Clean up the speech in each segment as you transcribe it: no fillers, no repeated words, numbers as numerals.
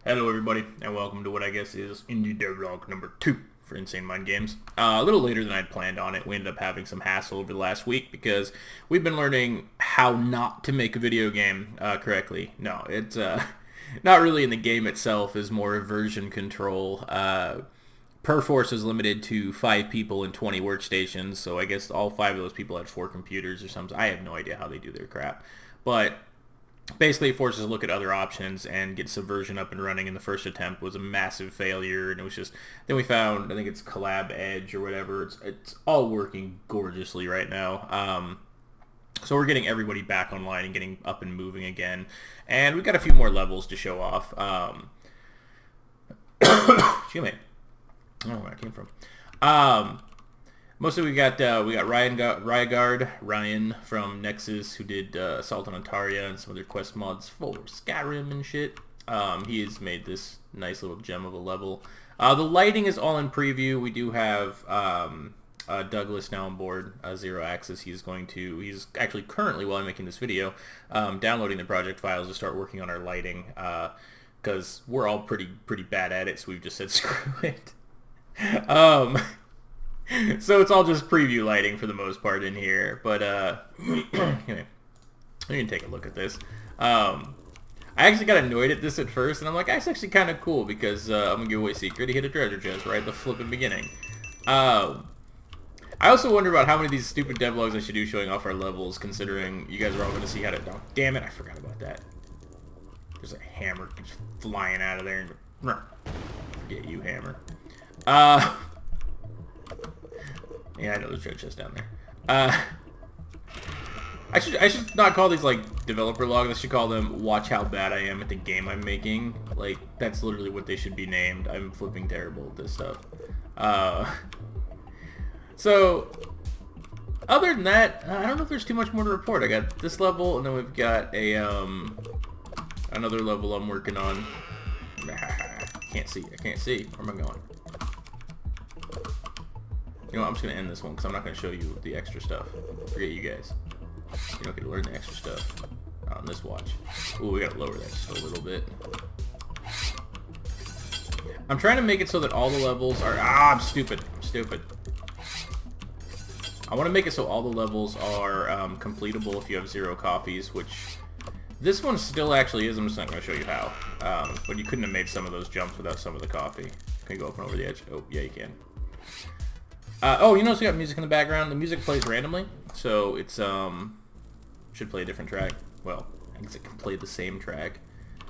Hello everybody, and welcome to what I guess is Indie Devlog number 2 for Insane Mind Games. A little later than I'd planned on it. We ended up having some hassle over the last week because we've been learning how not to make a video game correctly. No, it's not really in the game itself, is more version control. Perforce is limited to 5 people and 20 workstations, so I guess all 5 of those people had 4 computers or something. I have no idea how they do their crap. But basically it forces us to look at other options, and get Subversion up and running in the first attempt was a massive failure, and it was just, then we found, I think it's Collab Edge or whatever, it's all working gorgeously right now. So we're getting everybody back online and getting up and moving again, and we've got a few more levels to show off. Excuse me, I don't know where I came from. Mostly we got Ryan from Nexus, who did Assault on Ontaria and some other quest mods for Skyrim and shit. He has made this nice little gem of a level. The lighting is all in preview. We do have Douglas now on board, Zero Axis. He's actually currently, while I'm making this video, downloading the project files to start working on our lighting, because we're all pretty bad at it, so we've just said screw it. So it's all just preview lighting for the most part in here, but anyway, you can take a look at this. I actually got annoyed at this at first, and I'm like, that's actually kind of cool, because I'm gonna give away secret. He hit a treasure chest right at the flipping beginning. I also wonder about how many of these stupid devlogs I should do showing off our levels, considering you guys are all gonna see how to. Oh, damn it! I forgot about that. There's a hammer just flying out of there. And forget you, hammer. Yeah, I know there's treasure chest down there. I should not call these like developer logs. I should call them "Watch how bad I am at the game I'm making." Like, that's literally what they should be named. I'm flipping terrible at this stuff. So other than that, I don't know if there's too much more to report. I got this level, and then we've got a another level I'm working on. Can't see. I can't see. Where am I going? You know what, I'm just going to end this one because I'm not going to show you the extra stuff. Forget you guys. You don't get to learn the extra stuff on this watch. Ooh, we got to lower that just a little bit. I'm trying to make it so that all the levels are... I'm stupid. I'm stupid. I want to make it so all the levels are completable if you have 0 coffees, which this one still actually is. I'm just not going to show you how. But you couldn't have made some of those jumps without some of the coffee. Can you go up and over the edge? Oh, yeah, you can. Oh, you notice we got music in the background. The music plays randomly, so it's should play a different track. Well, I guess it can play the same track.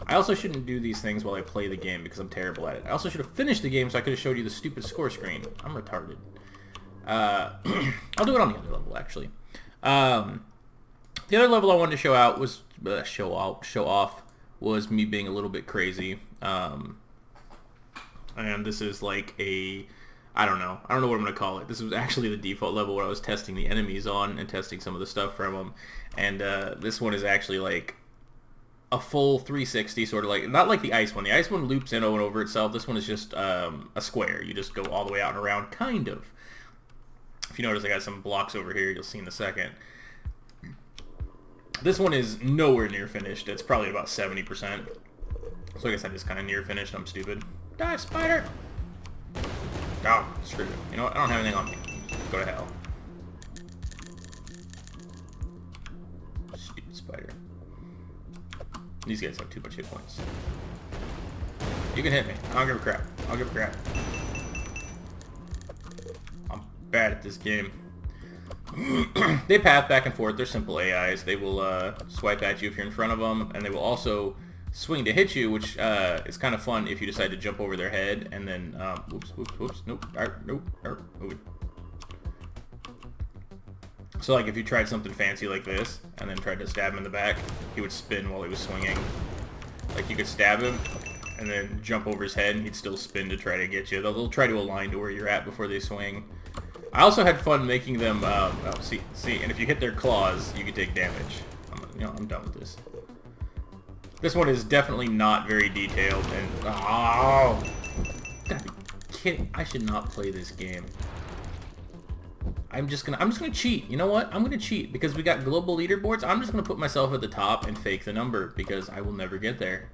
I also shouldn't do these things while I play the game because I'm terrible at it. I also should have finished the game so I could have showed you the stupid score screen. I'm retarded. I'll do it on the other level, actually. The other level I wanted to show out was show off was me being a little bit crazy. And this is like a... I don't know what I'm going to call it. This was actually the default level where I was testing the enemies on and testing some of the stuff from them. And this one is actually like a full 360, sort of like, not like the ice one. The ice one loops in and over itself. This one is just a square. You just go all the way out and around, kind of. If you notice, I got some blocks over here. You'll see in a second. This one is nowhere near finished. It's probably about 70%. So I guess I just kind of near finished. I'm stupid. Die, spider! Oh, screw it. You know what? I don't have anything on me. Just go to hell. Stupid spider. These guys have too much hit points. You can hit me. I don't give a crap. I don't give a crap. I'm bad at this game. They path back and forth. They're simple AIs. They will swipe at you if you're in front of them, and they will also swing to hit you, which is kind of fun if you decide to jump over their head and then whoops, nope, move. So like if you tried something fancy like this and then tried to stab him in the back, he would spin while he was swinging. Like you could stab him and then jump over his head and he'd still spin to try to get you. They'll try to align to where you're at before they swing. I also had fun making them see, and if you hit their claws you can take damage. I'm done with this. This one is definitely not very detailed, and oh, gotta be kidding! I should not play this game. I'm just gonna cheat. You know what? I'm gonna cheat because we got global leaderboards. I'm just gonna put myself at the top and fake the number because I will never get there.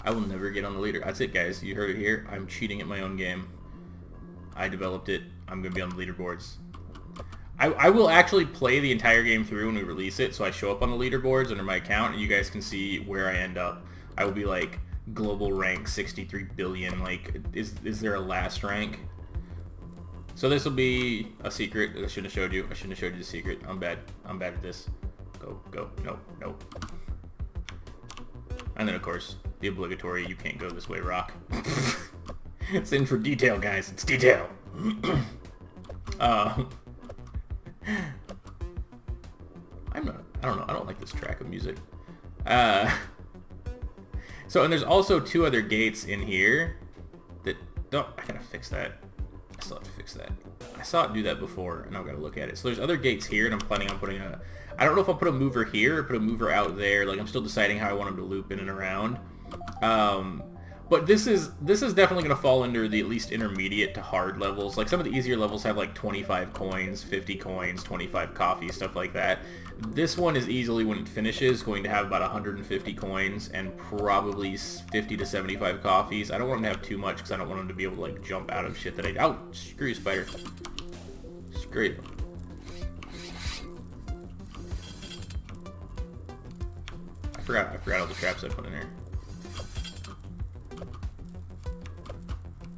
I will never get on the leader. That's it, guys. You heard it here. I'm cheating at my own game. I developed it. I'm going to be on the leaderboards. I will actually play the entire game through when we release it, so I show up on the leaderboards under my account, and you guys can see where I end up. I will be like global rank 63 billion. Like, is there a last rank? So this will be a secret. I shouldn't have showed you. I shouldn't have showed you the secret. I'm bad. I'm bad at this. Go. No. And then, of course, the obligatory, you can't go this way, rock. It's in for detail, guys. It's detail. I don't know. I don't like this track of music. So, and there's also 2 other gates in here that don't, I gotta fix that. I still have to fix that. I saw it do that before, and I've got to look at it. So there's other gates here, and I'm planning on putting a, I don't know if I'll put a mover here or put a mover out there. Like, I'm still deciding how I want them to loop in and around. But this is definitely going to fall under the at least intermediate to hard levels. Like, some of the easier levels have like 25 coins, 50 coins, 25 coffee, stuff like that. This one is easily, when it finishes, going to have about 150 coins and probably 50 to 75 coffees. I don't want them to have too much because I don't want them to be able to like jump out of shit that I... Oh, screw you, spider. Screw you. I forgot all the traps I put in here.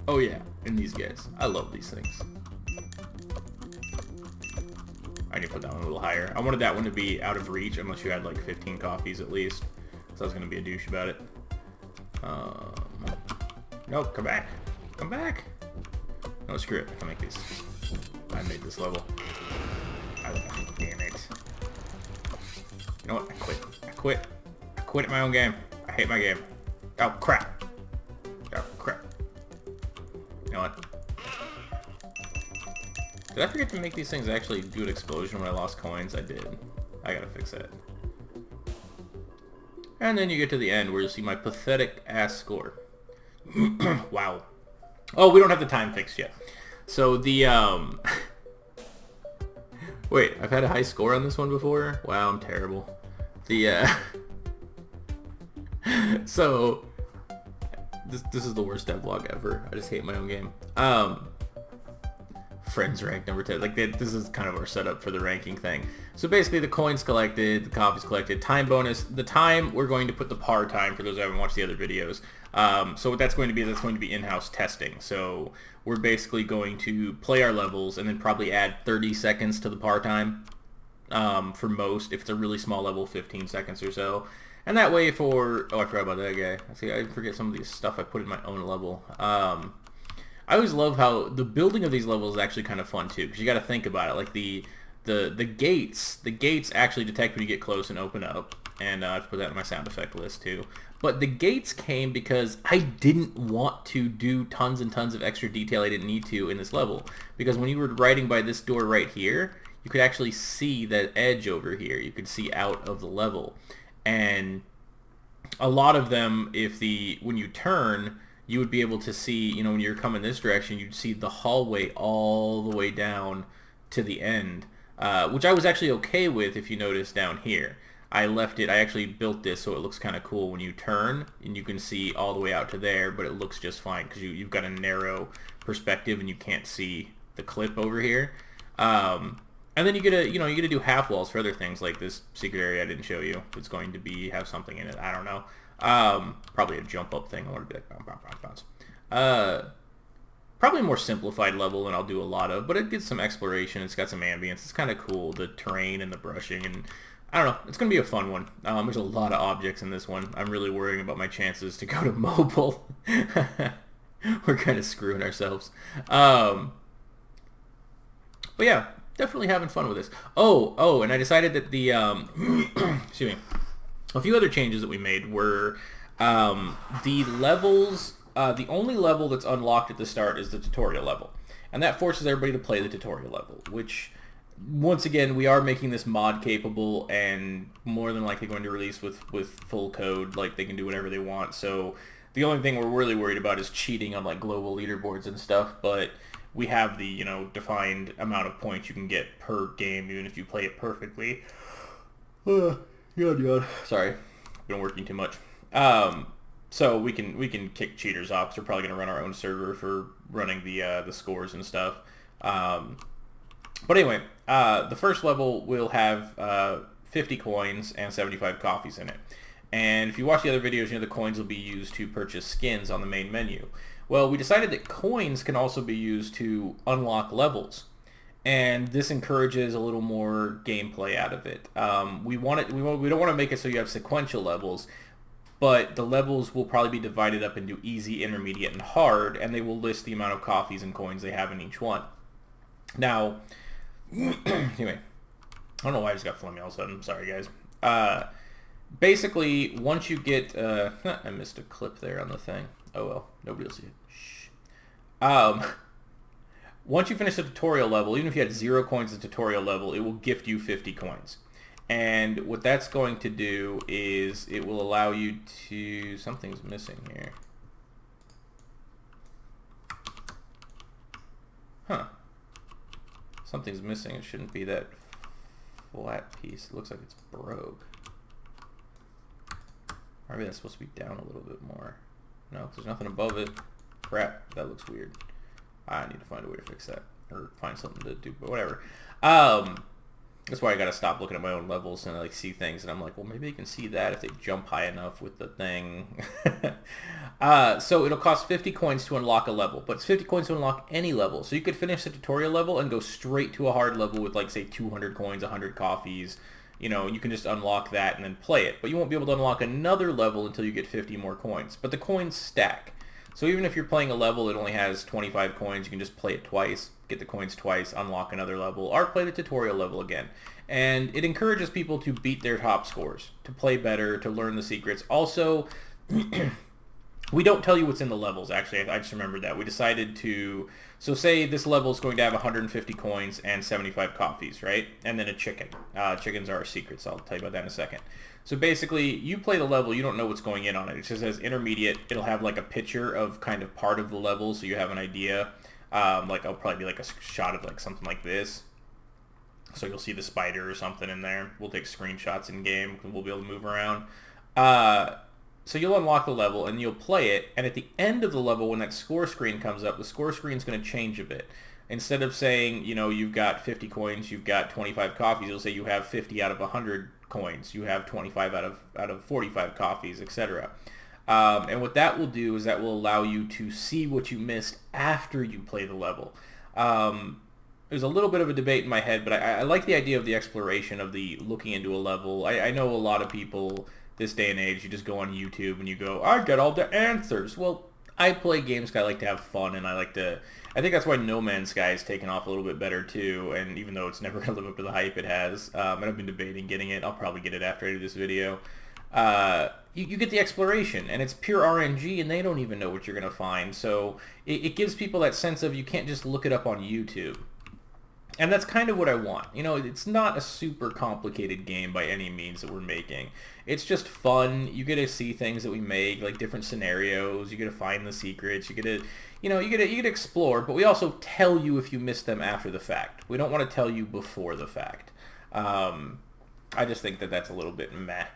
Oh yeah, and these guys. I love these things. I need to put that one a little higher. I wanted that one to be out of reach unless you had like 15 coffees at least. So I was going to be a douche about it. No, come back. Come back. No, screw it. I can make these. I made this level. Damn it. You know what? I quit. I quit at my own game. I hate my game. Oh, crap. Oh, crap. You know what? Did I forget to make these things actually do an explosion when I lost coins? I did. I gotta fix that. And then you get to the end where you'll see my pathetic ass score. Wow. Oh, we don't have the time fixed yet. So the, Wait, I've had a high score on this one before? Wow, I'm terrible. The, So... This is the worst devlog ever. I just hate my own game. Friends rank number 10. Like, this is kind of our setup for the ranking thing. So basically, the coins collected, the coffees collected, time bonus. The time, we're going to put the par time for those who haven't watched the other videos. So what that's going to be in-house testing. So we're basically going to play our levels and then probably add 30 seconds to the par time for most. If it's a really small level, 15 seconds or so. And that way for... Oh, I forgot about that guy. See, I forget some of these stuff I put in my own level. I always love how the building of these levels is actually kind of fun too, because you got to think about it. Like the gates actually detect when you get close and open up, and I've put that in my sound effect list too. But the gates came because I didn't want to do tons and tons of extra detail I didn't need to in this level, because when you were riding by this door right here, you could actually see that edge over here. You could see out of the level, and a lot of them, when you turn, you would be able to see, you know, when you're coming this direction, you'd see the hallway all the way down to the end, which I was actually okay with. If you notice down here, I actually built this so it looks kind of cool when you turn, and you can see all the way out to there, but it looks just fine because you've got a narrow perspective and you can't see the clip over here. And then you get to do half walls for other things, like this secret area I didn't show you. It's going to have something in it. I don't know. Probably a jump up thing. I want to be like bounce. Probably a more simplified level than I'll do a lot of, but it gets some exploration. It's got some ambience. It's kind of cool, the terrain and the brushing, and I don't know. It's going to be a fun one. There's a lot of objects in this one. I'm really worrying about my chances to go to mobile. We're kind of screwing ourselves. But yeah, definitely having fun with this. Oh, and I decided that the excuse me. A few other changes that we made were the levels. The only level that's unlocked at the start is the tutorial level, and that forces everybody to play the tutorial level, which, once again, we are making this mod capable and more than likely going to release with full code. Like, they can do whatever they want. So the only thing we're really worried about is cheating on like global leaderboards and stuff, but we have the, you know, defined amount of points you can get per game, even if you play it perfectly. Sorry, been working too much. So we can kick cheaters off. So we're probably going to run our own server for running the scores and stuff. But anyway, the first level will have 50 coins and 75 coffees in it. And if you watch the other videos, the coins will be used to purchase skins on the main menu. Well, we decided that coins can also be used to unlock levels. And this encourages a little more gameplay out of it. We don't want to make it so you have sequential levels, but the levels will probably be divided up into easy, intermediate, and hard, and they will list the amount of coffees and coins they have in each one. Now, anyway, I don't know why I just got phlegmy all of a sudden. I'm sorry, guys. Basically, once you get... I missed a clip there on the thing. Oh well, nobody will see it. Shh. Once you finish the tutorial level, even if you had 0 coins in the tutorial level, it will gift you 50 coins. And what that's going to do is it will allow you to... Something's missing here. Huh. Something's missing. It shouldn't be that flat piece. It looks like it's broke. Maybe that's supposed to be down a little bit more. No, because there's nothing above it. Crap, that looks weird. I need to find a way to fix that. Or find something to do, but whatever. That's why I gotta stop looking at my own levels and like see things, and I'm like, well, maybe they can see that if they jump high enough with the thing. So it'll cost 50 coins to unlock a level, but it's 50 coins to unlock any level. So you could finish the tutorial level and go straight to a hard level with like, say, 200 coins, 100 coffees. You can just unlock that and then play it. But you won't be able to unlock another level until you get 50 more coins. But the coins stack. So even if you're playing a level that only has 25 coins, you can just play it twice, get the coins twice, unlock another level, or play the tutorial level again. And it encourages people to beat their top scores, to play better, to learn the secrets. Also, we don't tell you what's in the levels, actually. I just remembered that. We decided to... So say this level is going to have 150 coins and 75 coffees, right? And then a chicken. Chickens are our secrets. I'll tell you about that in a second. So basically, you play the level, you don't know what's going in on it. It just says intermediate. It'll have like a picture of kind of part of the level, so you have an idea. Like I'll probably be like a shot of like something like this. So you'll see the spider or something in there. We'll take screenshots in game. We'll be able to move around. So you'll unlock the level and you'll play it, and at the end of the level, when that score screen comes up, the score screen's going to change a bit. Instead of saying, you've got 50 coins, you've got 25 coffees, it'll say you have 50 out of 100 coins, you have 25 out of 45 coffees, etc. And what that will do is that will allow you to see what you missed after you play the level. There's a little bit of a debate in my head, but I like the idea of the exploration, of the looking into a level. I know a lot of people... This day and age, you just go on YouTube and you go, I get all the answers. Well, I play games because I like to have fun, and I think that's why No Man's Sky has taken off a little bit better too, and even though it's never going to live up to the hype it has, and I've been debating getting it. I'll probably get it after I do this video. You get the exploration, and it's pure RNG, and they don't even know what you're going to find, so it gives people that sense of you can't just look it up on YouTube. And that's kind of what I want. It's not a super complicated game by any means that we're making. It's just fun. You get to see things that we make, like different scenarios. You get to find the secrets. You get to, you get to explore. But we also tell you if you miss them after the fact. We don't want to tell you before the fact. I just think that that's a little bit meh.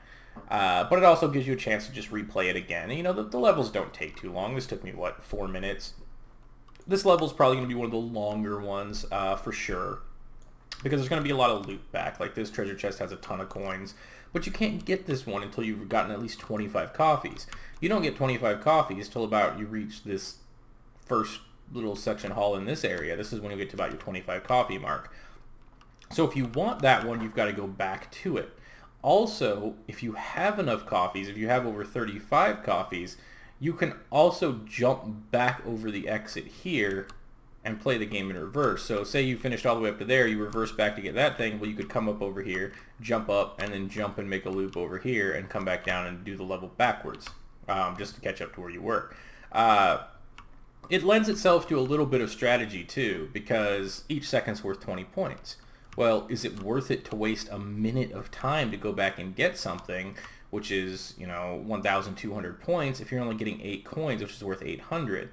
But it also gives you a chance to just replay it again. And, the levels don't take too long. This took me, 4 minutes? This level is probably going to be one of the longer ones, for sure, because there's going to be a lot of loot back. Like, this treasure chest has a ton of coins, but you can't get this one until you've gotten at least 25 coffees. You don't get 25 coffees till about you reach this first little section hall in this area. This is when you get to about your 25 coffee mark. So if you want that one, you've got to go back to it. Also, if you have enough coffees, if you have over 35 coffees, you can also jump back over the exit here and play the game in reverse. So say you finished all the way up to there, you reverse back to get that thing, well, you could come up over here, jump up, and then jump and make a loop over here and come back down and do the level backwards, just to catch up to where you were. It lends itself to a little bit of strategy too, because each second's worth 20 points. Well, is it worth it to waste a minute of time to go back and get something, which is, 1,200 points, if you're only getting 8 coins, which is worth 800?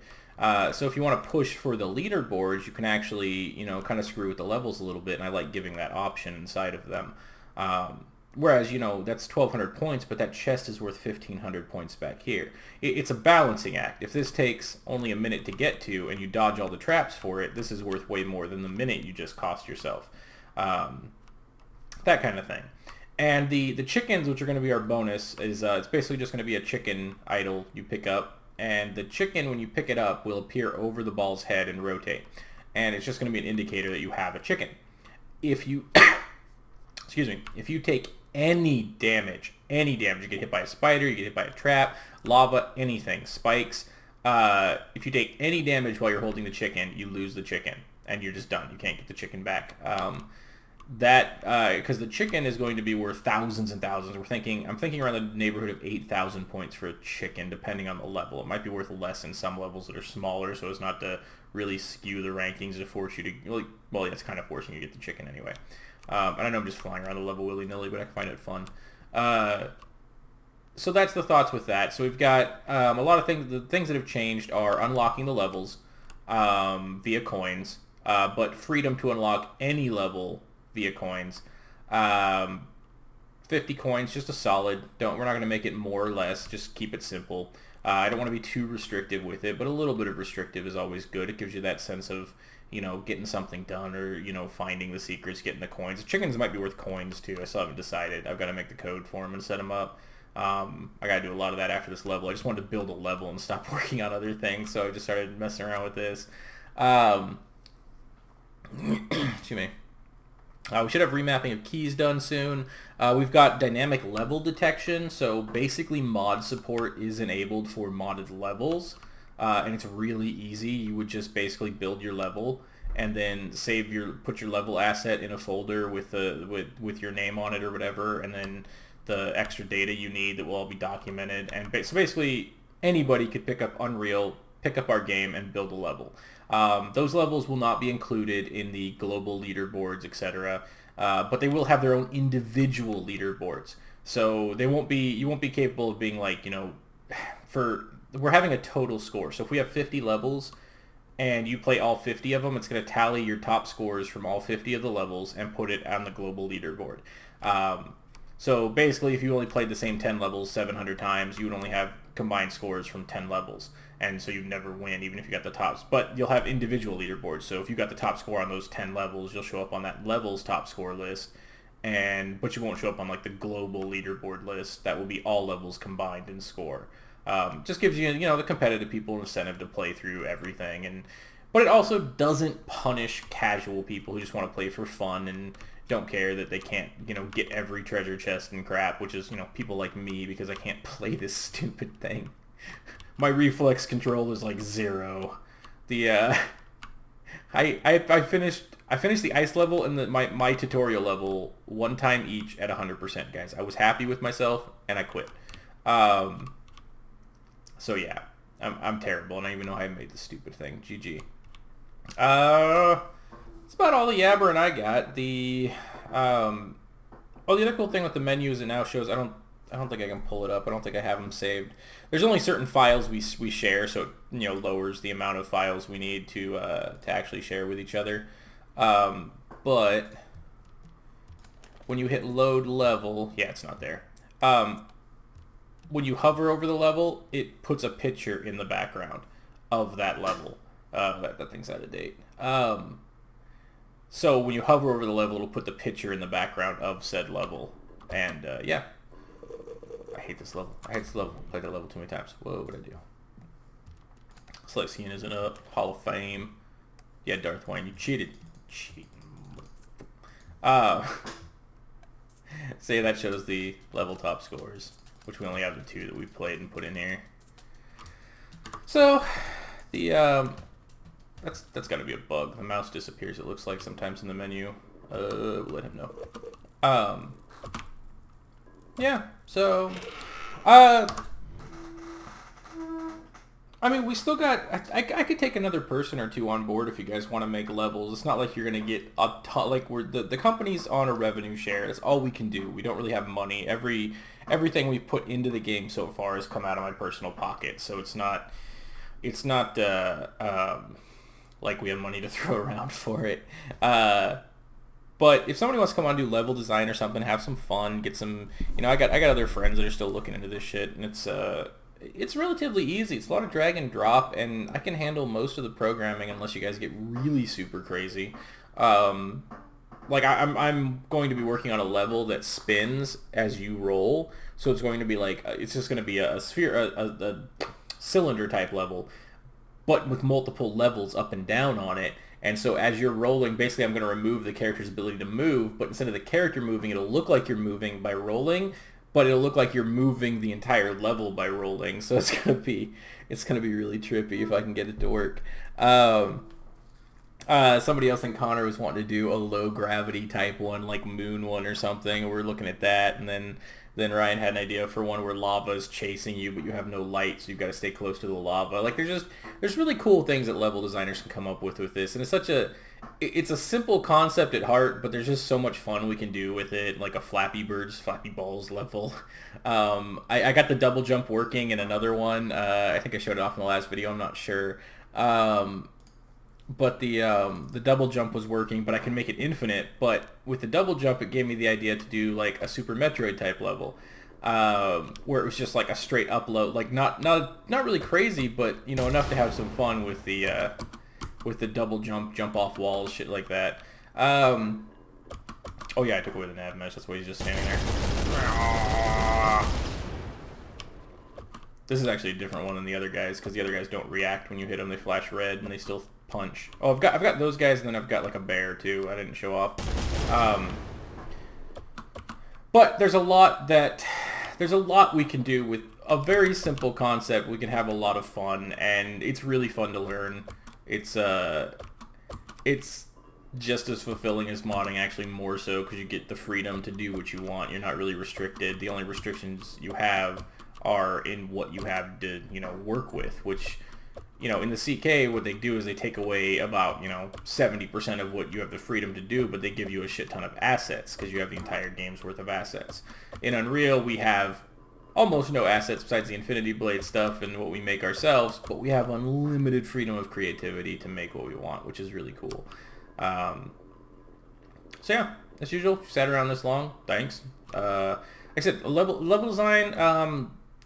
So if you want to push for the leaderboards, you can actually, kind of screw with the levels a little bit, and I like giving that option inside of them. Whereas, that's 1,200 points, but that chest is worth 1,500 points back here. It's a balancing act. If this takes only a minute to get to and you dodge all the traps for it, this is worth way more than the minute you just cost yourself. That kind of thing. And the chickens, which are going to be our bonus, is it's basically just going to be a chicken idol you pick up. And the chicken, when you pick it up, will appear over the ball's head and rotate. And it's just going to be an indicator that you have a chicken. If you, excuse me, if you take any damage, you get hit by a spider, you get hit by a trap, lava, anything, spikes. If you take any damage while you're holding the chicken, you lose the chicken, and you're just done. You can't get the chicken back. Because the chicken is going to be worth thousands and thousands. I'm thinking around the neighborhood of 8,000 points for a chicken, depending on the level. It might be worth less in some levels that are smaller, so as not to really skew the rankings to force you to, well, yeah, it's kind of forcing you to get the chicken anyway. And I know I'm just flying around the level willy-nilly, but I find it fun. So that's the thoughts with that. So we've got a lot of things. The things that have changed are unlocking the levels via coins, but freedom to unlock any level via coins. 50 coins, just a solid. We're not going to make it more or less. Just keep it simple. I don't want to be too restrictive with it, but a little bit of restrictive is always good. It gives you that sense of, getting something done, or, finding the secrets, getting the coins. The chickens might be worth coins too. I still haven't decided. I've got to make the code for them and set them up. I got to do a lot of that after this level. I just wanted to build a level and stop working on other things, so I just started messing around with this. Excuse me. We should have remapping of keys done soon. We've got dynamic level detection, so basically mod support is enabled for modded levels, and it's really easy. You would just basically build your level and then put your level asset in a folder with your name on it or whatever, and then the extra data you need that will all be documented. And so basically anybody could pick up Unreal, pick up our game, and build a level. Those levels will not be included in the global leaderboards, etc., but they will have their own individual leaderboards. So you won't be capable of being like, we're having a total score. So if we have 50 levels and you play all 50 of them, it's going to tally your top scores from all 50 of the levels and put it on the global leaderboard. So basically, if you only played the same 10 levels 700 times, you would only have combined scores from 10 levels. And so you'd never win, even if you got the tops. But you'll have individual leaderboards. So if you got the top score on those 10 levels, you'll show up on that level's top score list. But you won't show up on like the global leaderboard list. That will be all levels combined in score. Just gives you, the competitive people an incentive to play through everything. But it also doesn't punish casual people who just want to play for fun and don't care that they can't, get every treasure chest and crap, which is, people like me, because I can't play this stupid thing. My reflex control is like 0. I finished the ice level and my tutorial level one time each at 100%, guys. I was happy with myself and I quit. So yeah, I'm terrible, and I don't even know how I made this stupid thing. GG. That's about all the yabbering I got. The other cool thing with the menu is it now shows. I don't think I can pull it up. I don't think I have them saved. There's only certain files we share, so it lowers the amount of files we need to actually share with each other. But when you hit load level, yeah, it's not there. When you hover over the level, it puts a picture in the background of that level. That thing's out of date. So when you hover over the level, it'll put the picture in the background of said level. And yeah. I hate this level. I played that level too many times. Whoa, what'd I do? Celestian isn't up. Hall of Fame. Yeah, Darth Wayne, you cheated. Cheating. So yeah, that shows the level top scores, which we only have the 2 that we played and put in here. So the that's got to be a bug. The mouse disappears, it looks like, sometimes in the menu. We'll let him know. Yeah, so, I mean, we still got, I could take another person or 2 on board if you guys want to make levels. It's not like you're going to get a ton, like, the company's on a revenue share. That's all we can do. We don't really have money. Everything we've put into the game so far has come out of my personal pocket, so it's not like we have money to throw around for it. But if somebody wants to come on and do level design or something, have some fun, get some, I got other friends that are still looking into this shit, and it's relatively easy. It's a lot of drag and drop, and I can handle most of the programming unless you guys get really super crazy. Like I'm going to be working on a level that spins as you roll, so it's going to be like it's just going to be a sphere, a cylinder type level, but with multiple levels up and down on it. And so as you're rolling, basically I'm going to remove the character's ability to move, but instead of the character moving, it'll look like you're moving by rolling, but it'll look like you're moving the entire level by rolling. So it's going to be really trippy if I can get it to work. Somebody else in Connor was wanting to do a low gravity type one, like Moon one or something. We're looking at that, and then Ryan had an idea for one where lava is chasing you, but you have no light, so you've got to stay close to the lava. Like there's really cool things that level designers can come up with this, and it's a simple concept at heart, but there's just so much fun we can do with it, like a Flappy Balls level. I got the double jump working in another one. I think I showed it off in the last video. I'm not sure. But the double jump was working, but I can make it infinite. But with the double jump, it gave me the idea to do like a Super Metroid type level, where it was just like a straight upload, like not really crazy, but enough to have some fun with the double jump off walls, shit like that. Oh yeah, I took away the nav mesh. That's why he's just standing there. This is actually a different one than the other guys, because the other guys don't react when you hit them. They flash red and they still punch. Oh, I've got those guys, and then I've got like a bear too. I didn't show off. But there's a lot we can do with a very simple concept. We can have a lot of fun, and it's really fun to learn. It's just as fulfilling as modding, actually more so, because you get the freedom to do what you want. You're not really restricted. The only restrictions you have are in what you have to work with, which in the CK, what they do is they take away about 70% of what you have the freedom to do, but they give you a shit ton of assets because you have the entire game's worth of assets. In Unreal, we have almost no assets besides the Infinity Blade stuff and what we make ourselves, but we have unlimited freedom of creativity to make what we want, which is really cool. So yeah, as usual, if you sat around this long, thanks. Like I said, level design,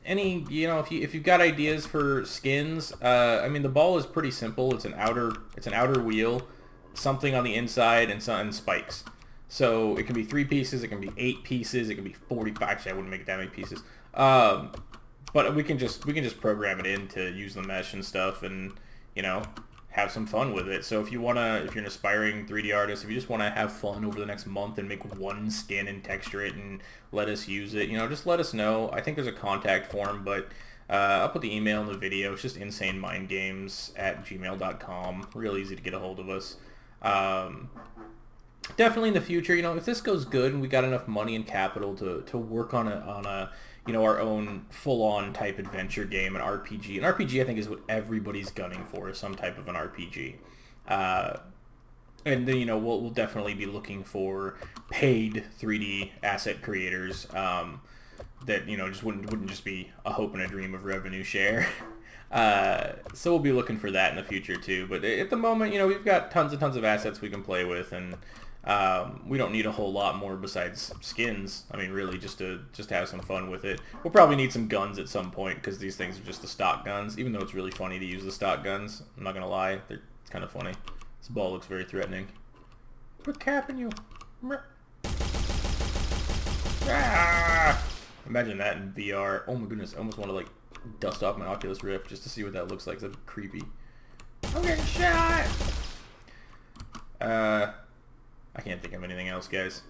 if you've got ideas for skins, I mean the ball is pretty simple. It's an outer wheel, something on the inside, and spikes. So it can be 3 pieces, it can be 8 pieces, it can be 45. Actually, I wouldn't make it that many pieces. But we can just program it in to use the mesh and stuff, and have some fun with it. So if you're an aspiring 3D artist, if you just want to have fun over the next month and make one skin and texture it and let us use it, just let us know. I think there's a contact form, but I'll put the email in the video. It's just insanemindgames@gmail.com. Real easy to get a hold of us. Definitely in the future, if this goes good and we got enough money and capital to work on a our own full-on type adventure game, an RPG. An RPG, I think, is what everybody's gunning for, is some type of an RPG. And then, we'll definitely be looking for paid 3D asset creators that, just wouldn't just be a hope and a dream of revenue share. So we'll be looking for that in the future too. But at the moment, we've got tons and tons of assets we can play with, and we don't need a whole lot more besides skins. I mean, really, just to have some fun with it. We'll probably need some guns at some point, because these things are just the stock guns, even though it's really funny to use the stock guns. I'm not going to lie. They're kind of funny. This ball looks very threatening. We're capping you. Ah! Imagine that in VR. Oh my goodness, I almost want to dust off my Oculus Rift just to see what that looks like. That's creepy. I'm getting shot! I can't think of anything else, guys.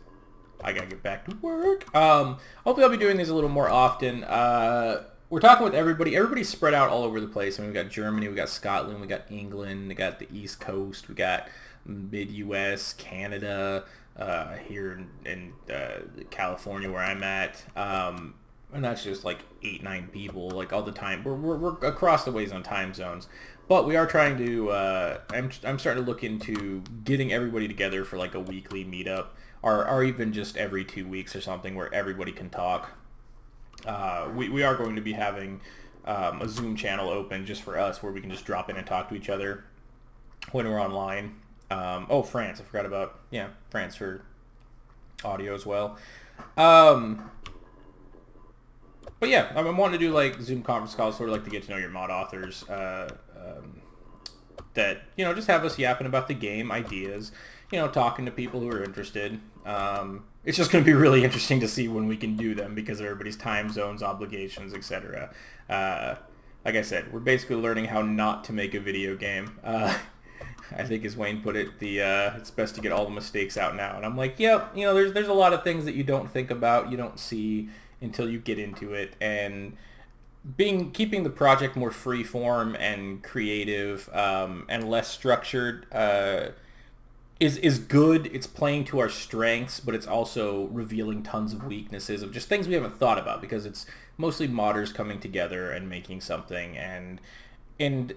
I gotta get back to work. Hopefully I'll be doing these a little more often. We're talking with everybody. Everybody's spread out all over the place. I mean, we got Germany, we got Scotland, we got England, we got the East Coast, we got mid-US, Canada, here in California where I'm at. And that's just 8-9 people, all the time. We're across the ways on time zones. But we are trying to, I'm starting to look into getting everybody together for a weekly meetup, or even just every 2 weeks or something where everybody can talk. We are going to be having a Zoom channel open just for us where we can just drop in and talk to each other when we're online. Oh, France, I forgot about, France for audio as well. But yeah, I'm wanting to do like Zoom conference calls, sort of like to get to know your mod authors. That, you know, just have us yapping about the game, ideas, you know, talking to people who are interested. It's just going to be really interesting to see when we can do them because of everybody's time zones, obligations, etc. Like I said, we're basically learning how not to make a video game. I think, as Wayne put it, it's best to get all the mistakes out now. And I'm like, yep, you know, there's a lot of things that you don't think about, you don't see until you get into it, and keeping the project more free form and creative, and less structured, is good. It's playing to our strengths, but it's also revealing tons of weaknesses of just things we haven't thought about, because it's mostly modders coming together and making something, and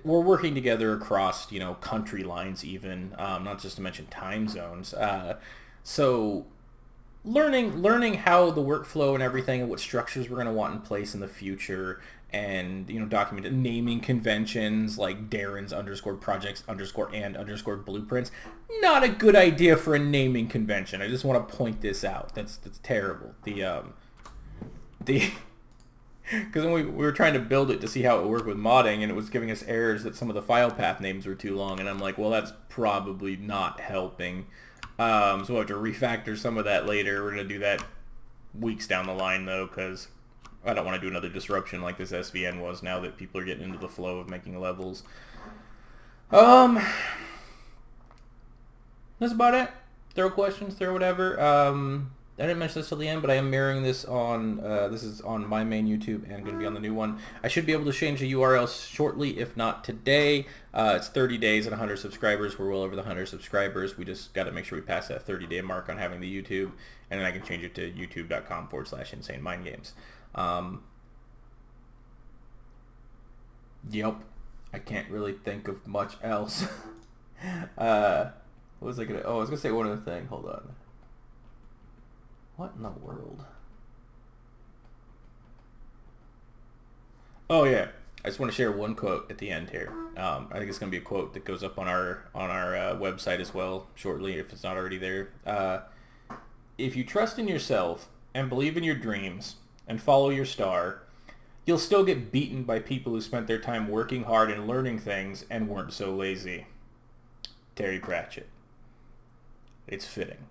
we're working together across, you know, country lines even, not just to mention time zones. So learning how the workflow and everything and what structures we're going to want in place in the future, and, you know, documented naming conventions like Darren's _projects _and _blueprints. Not a good idea for a naming convention. I just want to point this out. That's terrible. The because when we were trying to build it to see how it would work with modding, and it was giving us errors that some of the file path names were too long, and I'm like, well, that's probably not helping. So we'll have to refactor some of that later. We're going to do that weeks down the line, though, because I don't want to do another disruption like this SVN was, now that people are getting into the flow of making levels. That's about it. Throw questions, throw whatever. I didn't mention this till the end, but I am mirroring this on, this is on my main YouTube and going to be on the new one. I should be able to change the URL shortly, if not today. It's 30 days and 100 subscribers. We're well over the 100 subscribers. We just got to make sure we pass that 30-day mark on having the YouTube, and then I can change it to youtube.com/insanemindgames. Yep. I can't really think of much else. What was I going to... Oh, I was going to say one other thing. Hold on. What in the world? Oh yeah, I just want to share one quote at the end here. I think it's going to be a quote that goes up on our website as well shortly, if it's not already there. If you trust in yourself and believe in your dreams and follow your star, you'll still get beaten by people who spent their time working hard and learning things and weren't so lazy. Terry Pratchett. It's fitting.